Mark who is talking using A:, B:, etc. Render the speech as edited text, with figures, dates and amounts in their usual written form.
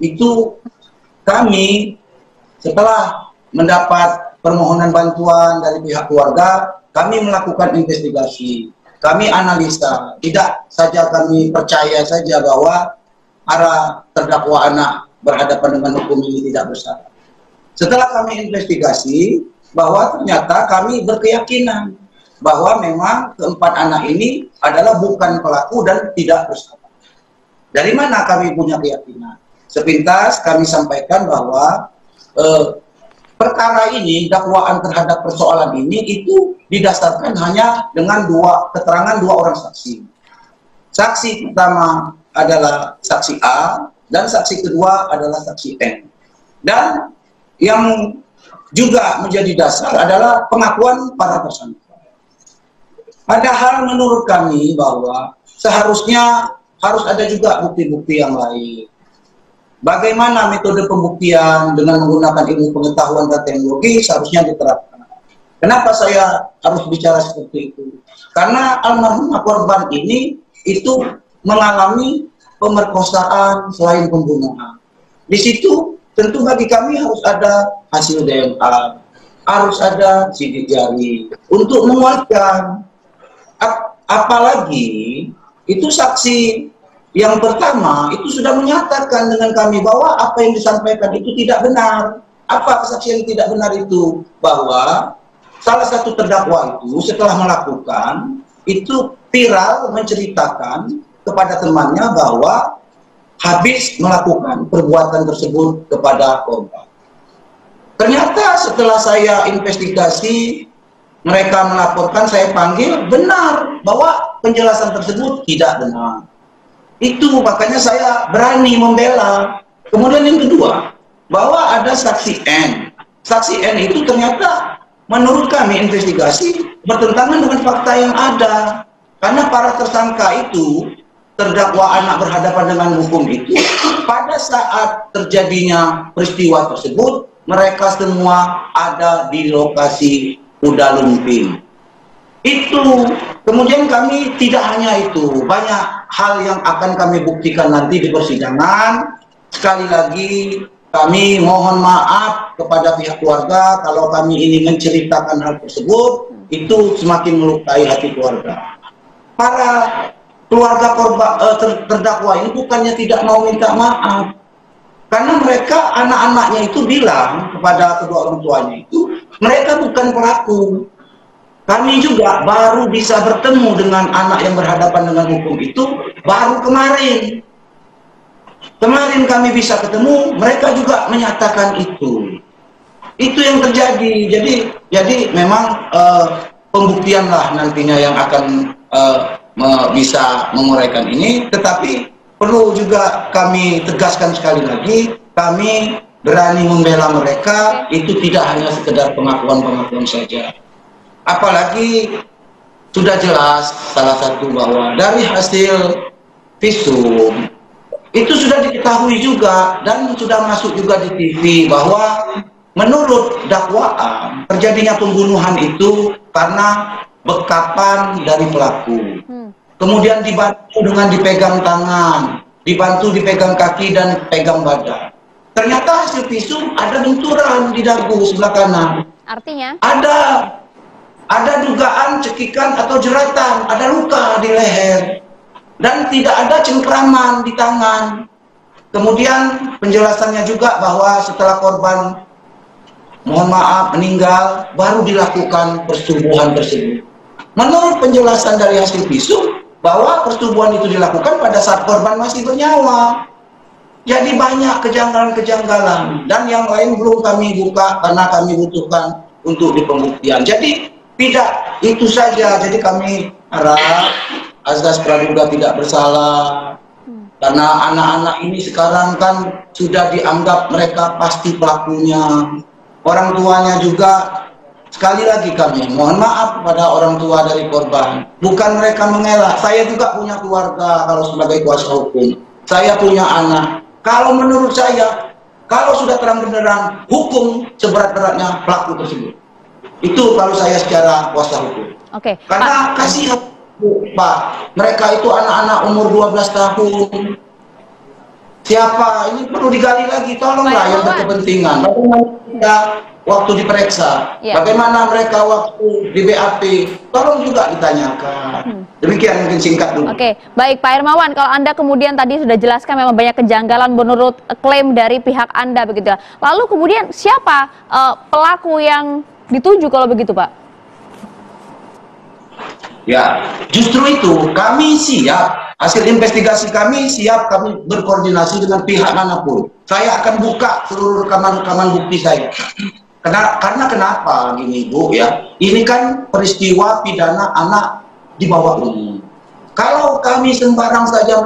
A: itu kami setelah mendapat permohonan bantuan dari pihak keluarga, kami melakukan investigasi, kami analisa, tidak saja kami percaya saja bahwa para terdakwa anak berhadapan dengan hukum ini tidak bersalah. Setelah kami investigasi, bahwa ternyata kami berkeyakinan bahwa memang keempat anak ini adalah bukan pelaku dan tidak bersalah. Dari mana kami punya keyakinan? Sepintas kami sampaikan bahwa perkara ini, dakwaan terhadap persoalan ini itu didasarkan hanya dengan keterangan dua orang saksi. Saksi pertama adalah saksi A dan saksi kedua adalah saksi N. Dan yang juga menjadi dasar adalah pengakuan para tersangka. Padahal menurut kami bahwa seharusnya harus ada juga bukti-bukti yang lain. Bagaimana metode pembuktian dengan menggunakan ilmu pengetahuan dan teknologi seharusnya diterapkan. Kenapa saya harus bicara seperti itu? Karena almarhum korban ini itu mengalami pemerkosaan selain pembunuhan. Di situ tentu bagi kami harus ada hasil DNA, harus ada sidik jari untuk menguatkan. Apalagi itu saksi yang pertama itu sudah menyatakan dengan kami bahwa apa yang disampaikan itu tidak benar. Apa kesaksian yang tidak benar itu? Bahwa salah satu terdakwa itu setelah melakukan itu viral menceritakan kepada temannya bahwa habis melakukan perbuatan tersebut kepada korban. Ternyata setelah saya investigasi, mereka melaporkan, saya panggil, benar bahwa penjelasan tersebut tidak benar. Itu makanya saya berani membela. Kemudian yang kedua, bahwa ada saksi N. Saksi N itu ternyata menurut kami investigasi bertentangan dengan fakta yang ada. Karena para tersangka itu, terdakwa anak berhadapan dengan hukum itu, pada saat terjadinya peristiwa tersebut, mereka semua ada di lokasi Kuda Lumping. Itu kemudian kami tidak hanya itu, banyak hal yang akan kami buktikan nanti di persidangan. Sekali lagi kami mohon maaf kepada pihak keluarga kalau kami ini menceritakan hal tersebut, itu semakin melukai hati keluarga. Para keluarga korban terdakwa ini bukannya tidak mau minta maaf, karena mereka anak-anaknya itu bilang kepada kedua orang tuanya itu mereka bukan pelaku. Kami juga baru bisa bertemu dengan anak yang berhadapan dengan hukum itu baru kemarin. Kemarin kami bisa ketemu, mereka juga menyatakan itu. Itu yang terjadi. Jadi memang pembuktian lah nantinya yang akan bisa menguraikan ini. Tetapi perlu juga kami tegaskan sekali lagi, kami berani membela mereka, itu tidak hanya sekedar pengakuan-pengakuan saja. Apalagi sudah jelas salah satu bahwa dari hasil visum itu sudah diketahui juga dan sudah masuk juga di TV bahwa menurut dakwaan terjadinya pembunuhan itu karena bekapan dari pelaku. Kemudian dibantu dengan dipegang tangan, dibantu dipegang kaki dan pegang badan. Ternyata hasil visum ada benturan di dagu sebelah kanan.
B: Artinya?
A: Ada dugaan cekikan atau jeratan, ada luka di leher. Dan tidak ada cengkraman di tangan. Kemudian penjelasannya juga bahwa setelah korban, mohon maaf, meninggal, baru dilakukan persetubuhan tersebut. Menurut penjelasan dari hasil visum, bahwa persetubuhan itu dilakukan pada saat korban masih bernyawa. Jadi banyak kejanggalan-kejanggalan dan yang lain belum kami buka karena kami butuhkan untuk di pembuktian. Jadi tidak itu saja. Jadi kami harap azas praduga tidak bersalah karena anak-anak ini sekarang kan sudah dianggap mereka pasti pelakunya. Orang tuanya juga, sekali lagi kami mohon maaf pada orang tua dari korban. Bukan mereka mengelak. Saya juga punya keluarga kalau sebagai kuasa hukum. Saya punya anak. Kalau menurut saya, kalau sudah terang benderang hukum seberat-beratnya pelaku tersebut. Itu kalau saya secara kuasa hukum.
B: Oke.
A: Karena kasihan Pak, mereka itu anak-anak umur 12 tahun. siapa ini perlu digali lagi, tolonglah yang berkepentingan. Bagaimana kita waktu diperiksa, bagaimana mereka waktu di BAP, tolong juga ditanyakan. Demikian mungkin singkat dulu.
B: Oke, baik Pak Hermawan, kalau Anda kemudian tadi sudah jelaskan memang banyak kejanggalan menurut klaim dari pihak Anda begitu. Lalu kemudian siapa pelaku yang dituju kalau begitu Pak?
A: Ya, justru itu kami siap, hasil investigasi kami siap, kami berkoordinasi dengan pihak manapun. Saya akan buka seluruh rekaman-rekaman bukti saya. Karena kenapa gini Bu ya, ini kan peristiwa pidana anak di bawah umur. Kalau kami sembarang saja